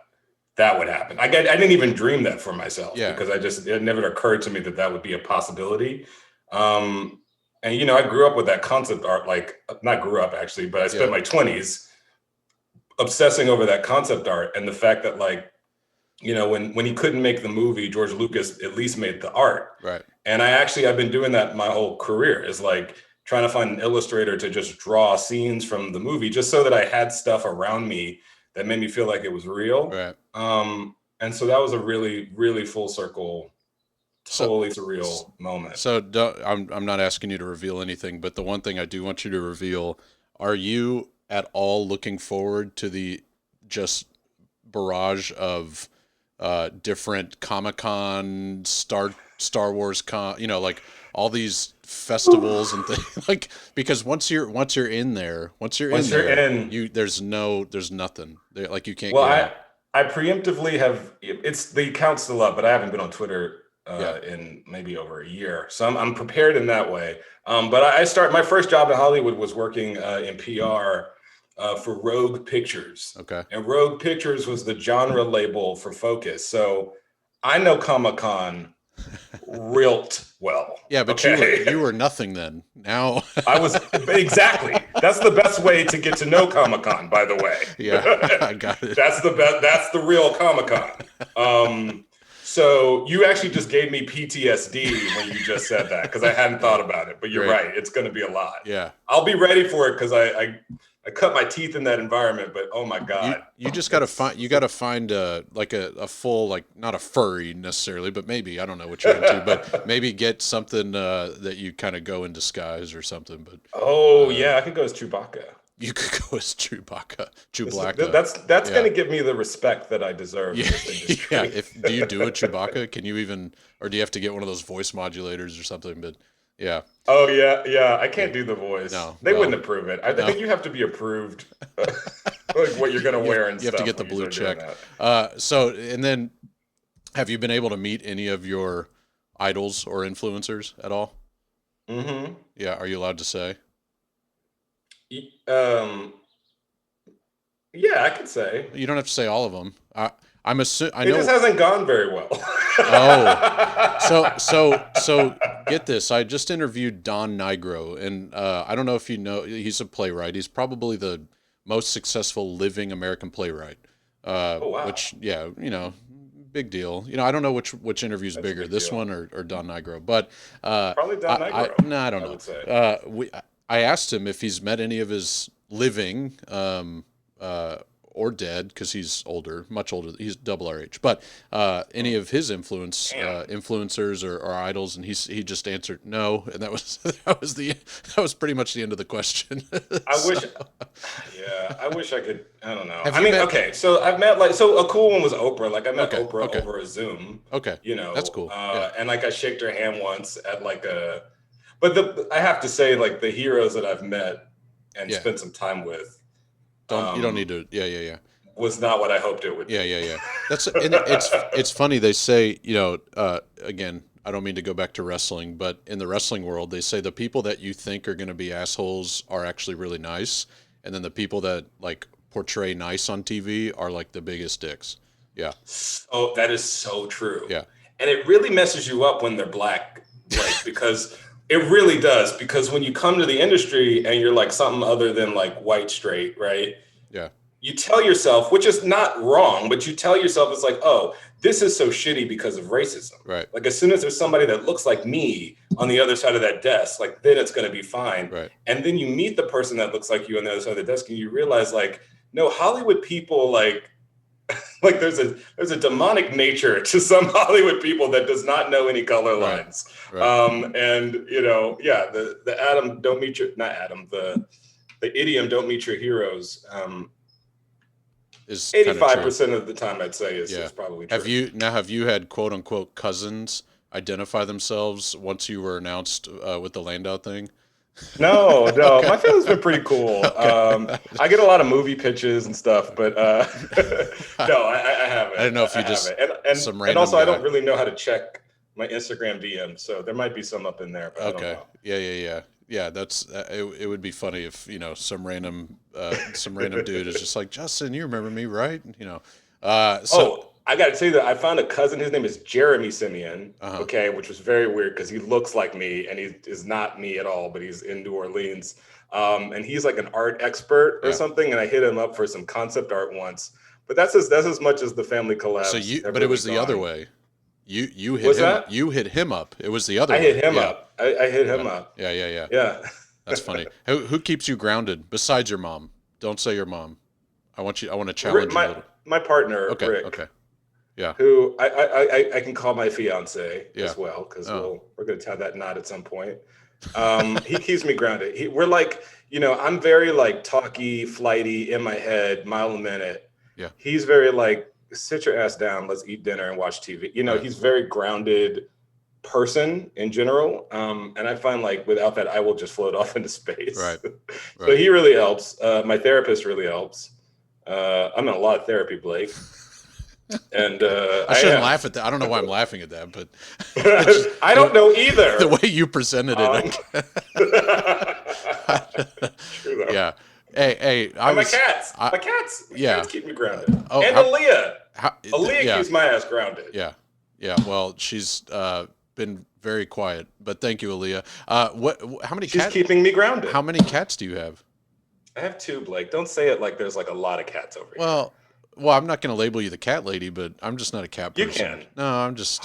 that would happen. I didn't even dream that for myself Yeah. because it never occurred to me that that would be a possibility. And you know, I grew up with that concept art, like not grew up actually, but I spent Yeah. my 20s obsessing over that concept art and the fact that like, you know, when he couldn't make the movie, George Lucas at least made the art. Right. And I've been doing that my whole career, is like trying to find an illustrator to just draw scenes from the movie just so that I had stuff around me that made me feel like it was real. Right. And so that was a really, really full circle, So totally surreal moment. so I'm not asking you to reveal anything, but the one thing I do want you to reveal, are you at all looking forward to the just barrage of different Comic-Con, Star Wars con, like all these festivals and things, like, because once you're in there, Once you're in, there's nothing there, like you can't well, get out. I preemptively have, the account's still up, but I haven't been on Twitter Yeah. in maybe over a year. So I'm prepared in that way. But my first job in Hollywood was working in PR for Rogue Pictures. Okay. And Rogue Pictures was the genre label for Focus. So I know Comic-Con real well. Yeah, but okay? you were nothing then. Now I was, exactly. That's the best way to get to know Comic-Con, by the way. yeah, I got it. That's the best. That's the real Comic-Con. So you actually just gave me PTSD when you just said that, because I hadn't thought about it. But you're Great. right; it's going to be a lot. Yeah. I'll be ready for it because I cut my teeth in that environment. But oh my god, You just gotta find like a full, like, not a furry necessarily, but maybe, I don't know what you're into, but maybe get something that you kind of go in disguise or something. But yeah, I could go as Chewbacca. you could go as Chewbacca. That's going to give me the respect that I deserve. Yeah, in this industry. yeah. Do you do a Chewbacca? Can you even, or do you have to get one of those voice modulators or something? But yeah. Oh yeah. I can't do the voice. No, they well, wouldn't approve it. I think you have to be approved, like what you're going to wear and You stuff. have to get the when you blue start check. doing that. So, and then, have you been able to meet any of your idols or influencers at all? Mm-hmm. Yeah. Are you allowed to say? Yeah, I could say. You don't have to say all of them. I'm assuming. I It know. just hasn't gone very well. Oh, so get this. I just interviewed Don Nigro, and I don't know if you know. He's a playwright. He's probably the most successful living American playwright. Oh, wow. Which, yeah, big deal. I don't know which interview's That's a bigger, big this deal. one or Don Nigro, but Probably Don Nigro. No, I don't know. would say. I asked him if he's met any of his living or dead, because he's older, much older. He's double our age, but any of his influencers or idols, and he just answered no, and that was pretty much the end of the question. I wish. Yeah, I wish I could. I don't know. Have I you mean, met- okay. So I've met a cool one was Oprah. Like I met Okay, Oprah okay. over a Zoom. Okay, that's cool. Yeah. And like I shaked her hand once at like a. But I have to say, like the heroes that I've met and Yeah. spent some time with. You don't need to. Yeah. Was not what I hoped it would. Yeah. And it's funny. They say, again, I don't mean to go back to wrestling, but in the wrestling world, they say the people that you think are going to be assholes are actually really nice, and then the people that like portray nice on TV are like the biggest dicks. Yeah. Oh, that is so true. Yeah. And it really messes you up when they're black, like because it really does. Because when you come to the industry and you're like something other than like white straight, right? Yeah. You tell yourself, which is not wrong, but you tell yourself it's like, oh, this is so shitty because of racism. Right. Like as soon as there's somebody that looks like me on the other side of that desk, like then it's going to be fine. Right. And then you meet the person that looks like you on the other side of the desk and you realize like, no, Hollywood people like Like there's a demonic nature to some Hollywood people that does not know any color lines. Right. And yeah, the Adam don't meet your not Adam the idiom don't meet your heroes. Is kind of 85% of the time I'd say is probably true. Have you had quote unquote cousins identify themselves once you were announced with the Landau thing? No, Okay. my family's been pretty cool. Okay. I get a lot of movie pitches and stuff, but no, I haven't. I didn't know if you just some and random also I guy. don't really know how to check my Instagram DM, so there might be some up in there, but I don't know. Yeah. That's it would be funny if some random dude is just like, Justin, you remember me, right? I got to tell you that I found a cousin. His name is Jeremy Simien. Okay, which was very weird because he looks like me and he is not me at all, but he's in New Orleans. And he's like an art expert or something. And I hit him up for some concept art once. But that's as much as the family collabs. But it was the other way. You hit What's him. that? You hit him up. It was the other way. I hit him up. I hit him up. Yeah. Yeah. That's funny. Who keeps you grounded besides your mom? Don't say your mom. I want to challenge you a little. My partner, Okay. Rick. Okay. Yeah. Who I can call my fiance Yeah. as well, because we're going to tie that knot at some point. He keeps me grounded. We're like, I'm very like talky, flighty, in my head, mile a minute. Yeah. He's very like, sit your ass down, let's eat dinner and watch TV. He's very grounded person in general. And I find like without that, I will just float off into space. Right. So he really helps. My therapist really helps. I'm in a lot of therapy, Blake. And I shouldn't laugh at that. I don't know why I'm laughing at that, but I don't know either. the way you presented it. True though. Yeah. Hey, my cats. My cats keep me grounded. Oh, and Aaliyah. Aaliyah keeps my ass grounded. Yeah. Well, she's been very quiet, but thank you, Aaliyah. How many She's cats? keeping me grounded. How many cats do you have? I have 2, Blake. Don't say it like there's like a lot of cats over here. Well, I'm not going to label you the cat lady, but I'm just not a cat person. You can. No, I'm just.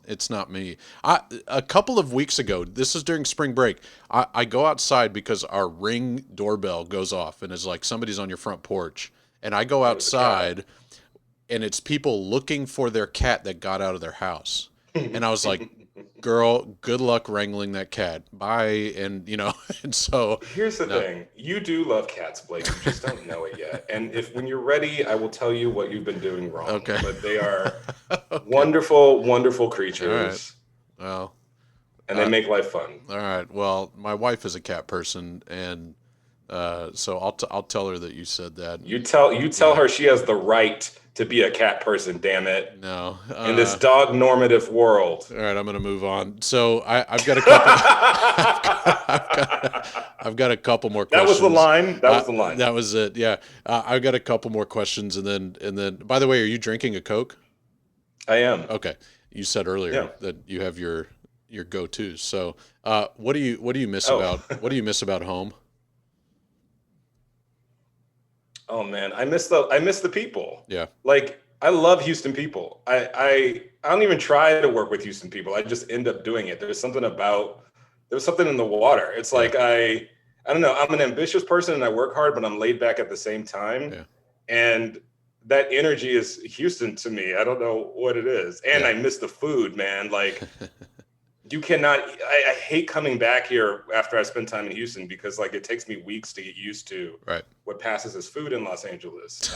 It's not me. A couple of weeks ago, this is during spring break. I go outside because our Ring doorbell goes off and is like somebody's on your front porch, and I go outside, and it's people looking for their cat that got out of their house, and I was like, girl, good luck wrangling that cat. Bye. And and so here's the thing. You do love cats, Blake. You just don't know it yet. And when you're ready, I will tell you what you've been doing wrong. Okay. But they are wonderful, wonderful creatures. All right. Well, and they make life fun. All right. Well, my wife is a cat person, and so I'll tell her that you said that. You tell her she has the right to be a cat person, damn it. No. In this dog normative world. All right, I'm going to move on. So I've got a couple. I've got a couple more questions. That was the line. That was it. Yeah. I've got a couple more questions, and then. By the way, are you drinking a Coke? I am. Okay. You said earlier that you have your go-tos. So, what do you miss about home? Oh man, I miss the people. Yeah. Like I love Houston people. I don't even try to work with Houston people. I just end up doing it. There's something in the water. It's like I don't know. I'm an ambitious person and I work hard, but I'm laid back at the same time. Yeah. And that energy is Houston to me. I don't know what it is. And I miss the food, man. Like you cannot, I hate coming back here after I spend time in Houston because like it takes me weeks to get used to what passes as food in Los Angeles.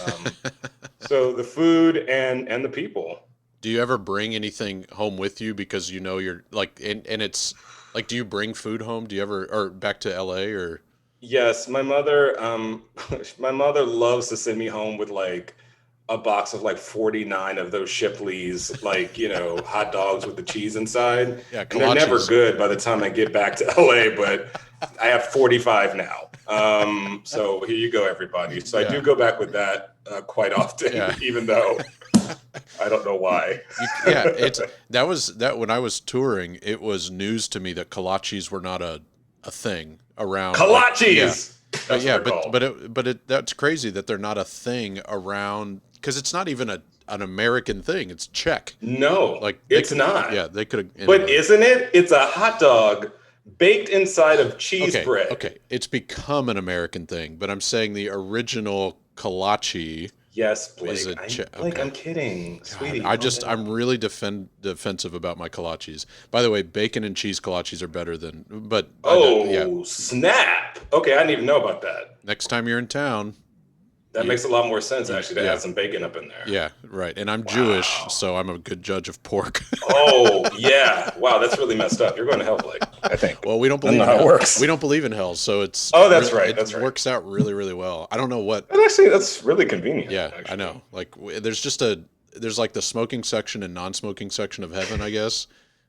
So the food and the people. Do you ever bring anything home with you because you're like, and it's like, do you bring food home? Do you ever, or back to LA or? Yes, my mother loves to send me home with like a box of like 49 of those Shipley's, like, hot dogs with the cheese inside. Yeah, and they're never good by the time I get back to LA, but I have 45 now. So here you go, everybody. So I do go back with that quite often, even though I don't know why. That when I was touring, it was news to me that kolaches were not a thing around. Kolaches! But that's crazy that they're not a thing around, because it's not even an American thing. It's Czech. No, like it's not. Yeah, they could have. But isn't it? It's a hot dog baked inside of cheese bread. Okay, it's become an American thing. But I'm saying the original kolache Yes, Is Blake. Blake, okay. I'm kidding, God, sweetie. calm I'm down. really defensive about my kolaches. By the way, bacon and cheese kolaches are better than, but I know, yeah. Oh, snap. Okay, I didn't even know about that. Next time you're in town, That you, makes a lot more sense actually to yeah, add some bacon up in there. yeah, right. And I'm Jewish, Wow. so I'm a good judge of pork. Oh, yeah. Wow, that's really messed up. You're going to hell, Blake, I think. Well, we don't I don't believe know in how it hell. works. We don't believe in hell, so Oh, that's right. it That's right. works out really, really well. I don't know what. And actually, that's really convenient, Yeah, I actually. know. Like, there's like the smoking section and non-smoking section of heaven, I guess.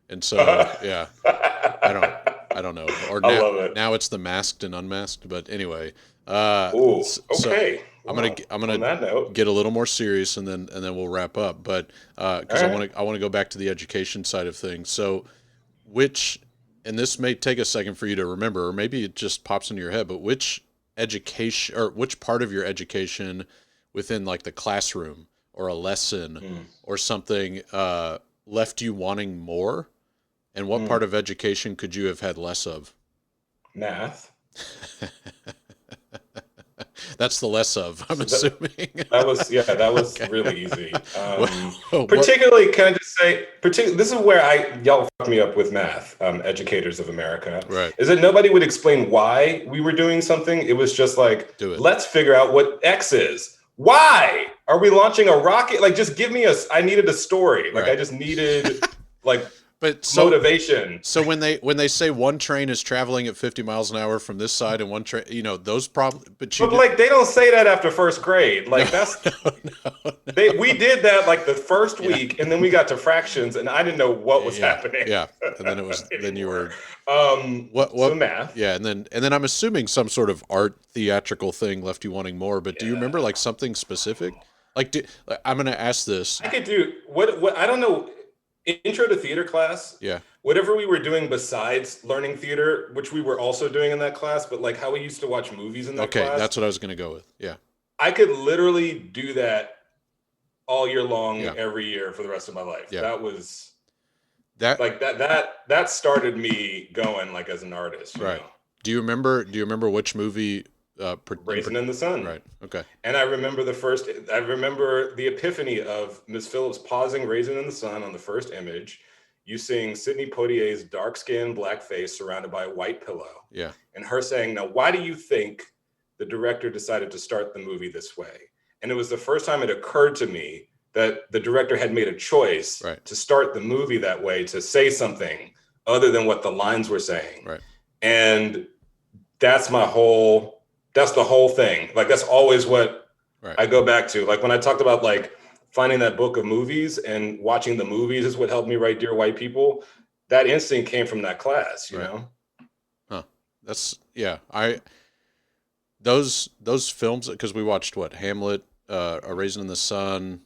And so, yeah, I don't, I don't know. Or I love it. now it's the masked and unmasked. But anyway, Oh, so okay. Wow. I'm On gonna that note, get a little more serious, and then we'll wrap up. But all because right. I want to go back to the education side of things. So, which, and this may take a second for you to remember, or maybe it just pops into your head, but which education, or which part of your education within like the classroom or a lesson Mm, or something left you wanting more, and what mm. part of education could you have had less of? Math. That's the less of, I'm So assuming. that was, yeah, that was Okay. really easy. What? Particularly, can I just say, this is where y'all fucked me up with math, educators of America, Right. is that nobody would explain why we were doing something. It was just like, Do it. let's figure out what X is. Why are we launching a rocket? Like, just give me I needed a story. Like, I Right. just needed like But so motivation. so when they say one train is traveling at 50 miles an hour from this side and one train, those problems. But you But did. like, they don't say that after first grade. Like, that's No. we did that like the first Yeah. week, and then we got to fractions, and I didn't know what was Yeah, happening. yeah. And then you Anymore. were what So math. yeah, and then I'm assuming some sort of art theatrical thing left you wanting more, but do you remember Yeah. like something specific? Like, I'm gonna ask this. I could do what I don't know. Intro to theater class. Yeah. Whatever we were doing besides learning theater, which we were also doing in that class, but like how we used to watch movies in that Okay, class, that's what I was gonna go with. Yeah. I could literally do that all year long, Yeah. every year for the rest of my life. Yeah. That was That like that started me going like as an artist. You right. know? Do you remember which movie Raisin in the Sun. right. Okay. And I remember the epiphany of Miss Phillips pausing Raisin in the Sun on the first image. You seeing Sidney Poitier's dark skin, black face surrounded by a white pillow. Yeah. And her saying, now, why do you think the director decided to start the movie this way? And it was the first time it occurred to me that the director had made a choice Right. to start the movie that way, to say something other than what the lines were saying. Right. And that's the whole thing. Like, that's always what Right. I go back to. Like when I talked about like finding that book of movies and watching the movies is what helped me write Dear White People. That instinct came from that class, you Right. know? Huh. That's yeah. Those films, because we watched what, Hamlet, A Raisin in the Sun,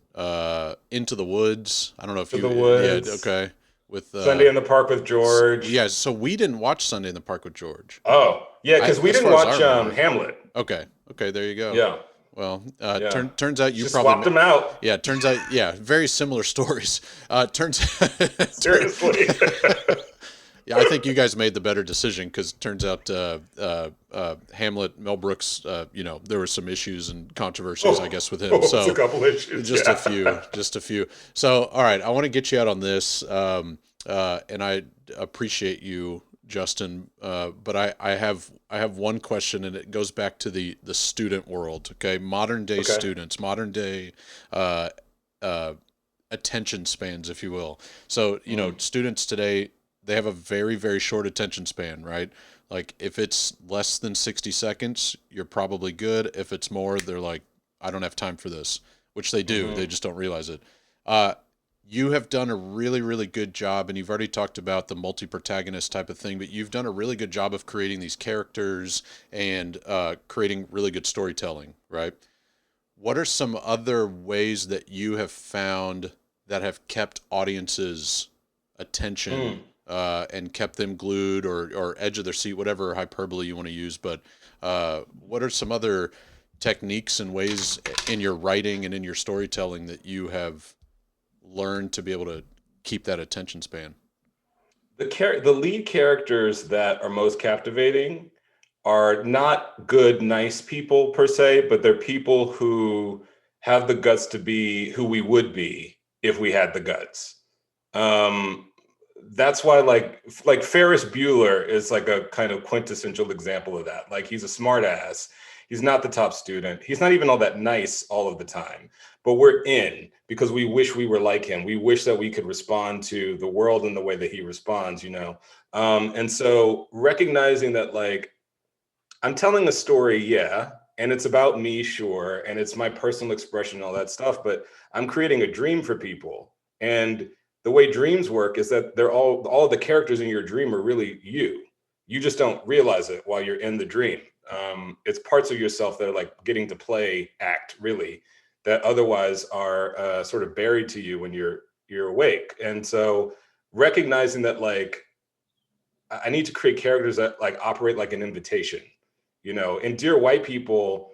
Into the Woods. I don't know if To you the Woods. yeah, okay. With Sunday in the Park with George. yeah, so we didn't watch Sunday in the Park with George. Oh, yeah, because we as didn't far as watch I remember. Hamlet. Okay, there you go. Yeah. Well, Yeah. turns out you Just probably swapped them out. yeah. Turns out very similar stories. Turns Seriously. yeah, I think you guys made the better decision because turns out Hamlet, Mel Brooks, there were some issues and controversies, I guess, with him. It's So a couple issues. just yeah. a few. So, all right, I want to get you out on this, and I appreciate you, Justin. But I have one question, and it goes back to the student world. Okay, modern day students, modern day attention spans, if you will. So students today, they have a very, very short attention span, right? Like if it's less than 60 seconds, you're probably good. If it's more, they're like, I don't have time for this, which they do. They just don't realize it. You have done a really, really good job, and you've already talked about the multi-protagonist type of thing, but you've done a really good job of creating these characters and creating really good storytelling, right? What are some other ways that you have found that have kept audiences' attention and kept them glued or edge of their seat, whatever hyperbole you want to use? But what are some other techniques and ways in your writing and in your storytelling that you have learned to be able to keep that attention span? The lead characters that are most captivating are not good, nice people per se, but they're people who have the guts to be who we would be if we had the guts. That's why like Ferris Bueller is like a kind of quintessential example of that. Like, he's a smart ass. He's not the top student. He's not even all that nice all of the time, but we're in because we wish we were like him. We wish that we could respond to the world in the way that he responds, you know? And so recognizing that, like, I'm telling a story, yeah, and it's about me, sure, and it's my personal expression and all that stuff, but I'm creating a dream for people. And the way dreams work is that they're all the characters in your dream are really you. You just don't realize it while you're in the dream. It's parts of yourself that are like getting to play act, really, that otherwise are sort of buried to you when you're awake. And so recognizing that, like, I need to create characters that like operate like an invitation, you know. In Dear White People,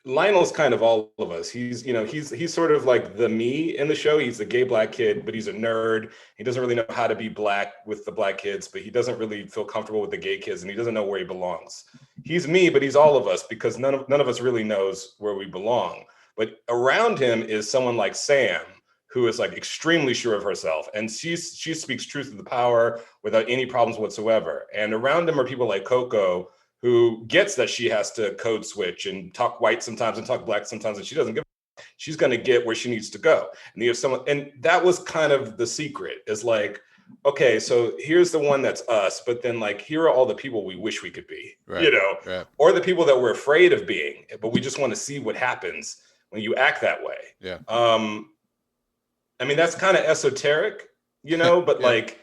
Lionel's kind of all of us. He's, you know, he's sort of like the me in the show. He's the gay black kid, but he's a nerd. He doesn't really know how to be black with the black kids, but he doesn't really feel comfortable with the gay kids, and he doesn't know where he belongs. He's me, but he's all of us, because none of us really knows where we belong. But around him is someone like Sam, who is like extremely sure of herself, and she speaks truth to the power without any problems whatsoever. And around him are people like Coco, who gets that she has to code switch and talk white sometimes and talk black sometimes, and she doesn't give a, she's going to get where she needs to go. And you have someone, and that was kind of the secret, is like, okay, so here's the one that's us, but then like, here are all the people we wish we could be, Right, you know, right. or the people that we're afraid of being, but we just want to see what happens when you act that way. Yeah. I mean, that's kind of esoteric, you know, but Yeah. like,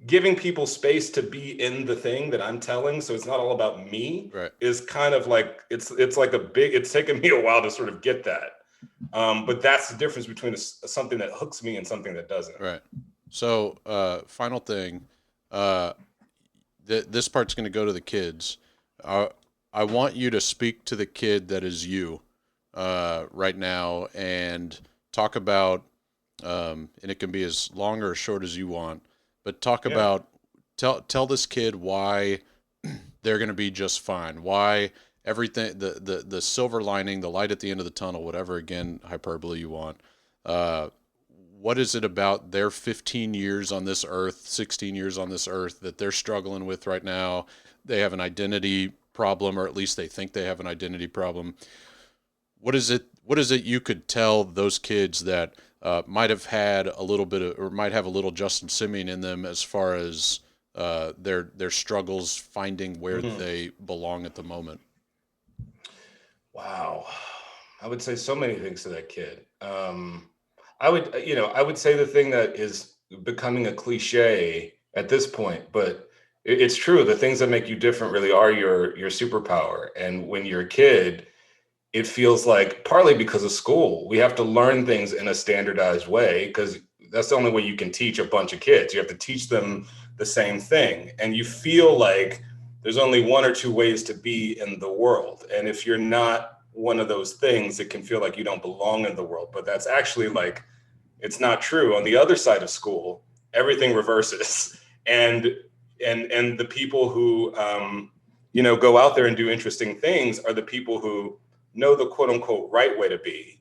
giving people space to be in the thing that I'm telling, so it's not all about me, Right. is kind of like, it's like it's taken me a while to sort of get that. But that's the difference between something that hooks me and something that doesn't. Right. So, final thing, this part's going to go to the kids. I want you to speak to the kid that is you right now, and talk about, and it can be as long or as short as you want, but talk about, tell this kid why they're going to be just fine. Why everything, the silver lining, the light at the end of the tunnel, whatever, again, hyperbole you want. What is it about their 15 years on this earth, 16 years on this earth, that they're struggling with right now? They have an identity problem, or at least they think they have an identity problem. What is it you could tell those kids that might have had a little bit of, or might have a little Justin Simien in them, as far as their struggles finding where they belong at the moment? Wow. I would say so many things to that kid. I would say the thing that is becoming a cliche at this point, but it's true. The things that make you different really are your superpower. And when you're a kid, it feels like, partly because of school, we have to learn things in a standardized way, because that's the only way you can teach a bunch of kids. You have to teach them the same thing. And you feel like there's only one or two ways to be in the world. And if you're not one of those things, it can feel like you don't belong in the world. But that's actually like, it's not true. On the other side of school, everything reverses. And the people who, go out there and do interesting things are the people who know the quote unquote right way to be,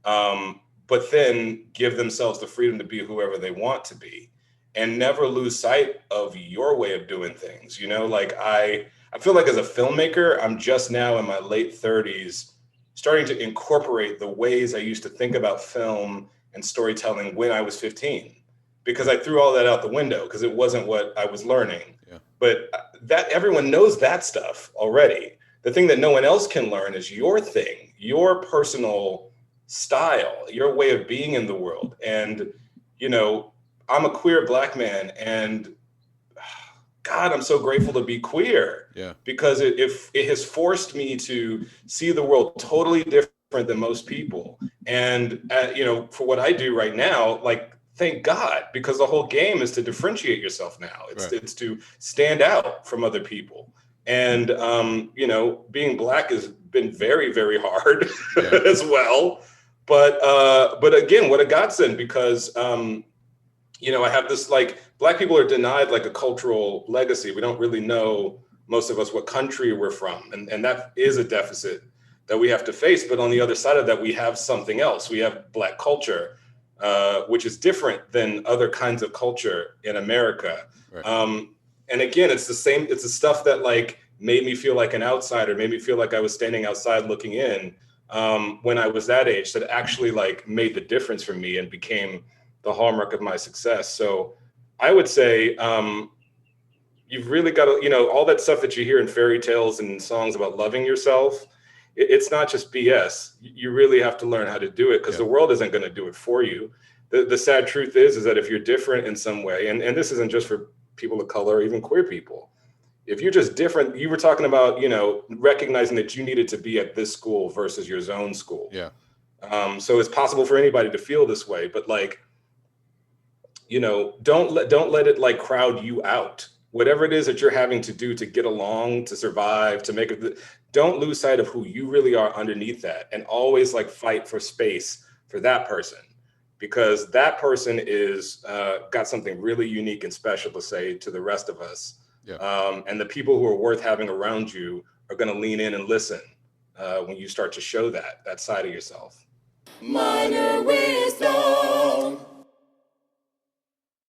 but then give themselves the freedom to be whoever they want to be, and never lose sight of your way of doing things. You know, like I feel like as a filmmaker, I'm just now in my late 30s, starting to incorporate the ways I used to think about film and storytelling when I was 15, because I threw all that out the window because it wasn't what I was learning. Yeah. But that everyone knows that stuff already. The thing that no one else can learn is your thing, your personal style, your way of being in the world. And, you know, I'm a queer Black man, and God, I'm so grateful to be queer. Yeah. Because it has forced me to see the world totally different than most people. And, for what I do right now, like, thank God, because the whole game is to differentiate yourself now. It's to stand out from other people. And, being Black has been very, very hard as well. But again, what a godsend, because, I have this, like, Black people are denied like a cultural legacy. We don't really know, most of us, what country we're from. And that is a deficit that we have to face. But on the other side of that, we have something else. We have Black culture, which is different than other kinds of culture in America. Right. And again, it's the same. It's the stuff that like made me feel like an outsider, made me feel like I was standing outside looking in when I was that age, that actually like made the difference for me and became the hallmark of my success. So I would say you've really got to, all that stuff that you hear in fairy tales and songs about loving yourself, it's not just BS. You really have to learn how to do it, because the world isn't going to do it for you. The sad truth is that if you're different in some way, and this isn't just for people of color or even queer people, if you're just different, you were talking about, recognizing that you needed to be at this school versus your zone school. Yeah. So it's possible for anybody to feel this way, but like, don't let it like crowd you out. Whatever it is that you're having to do to get along, to survive, to make it, don't lose sight of who you really are underneath that, and always like fight for space for that person, because that person is got something really unique and special to say to the rest of us. Yeah. And the people who are worth having around you are going to lean in and listen when you start to show that side of yourself. Minor wisdom.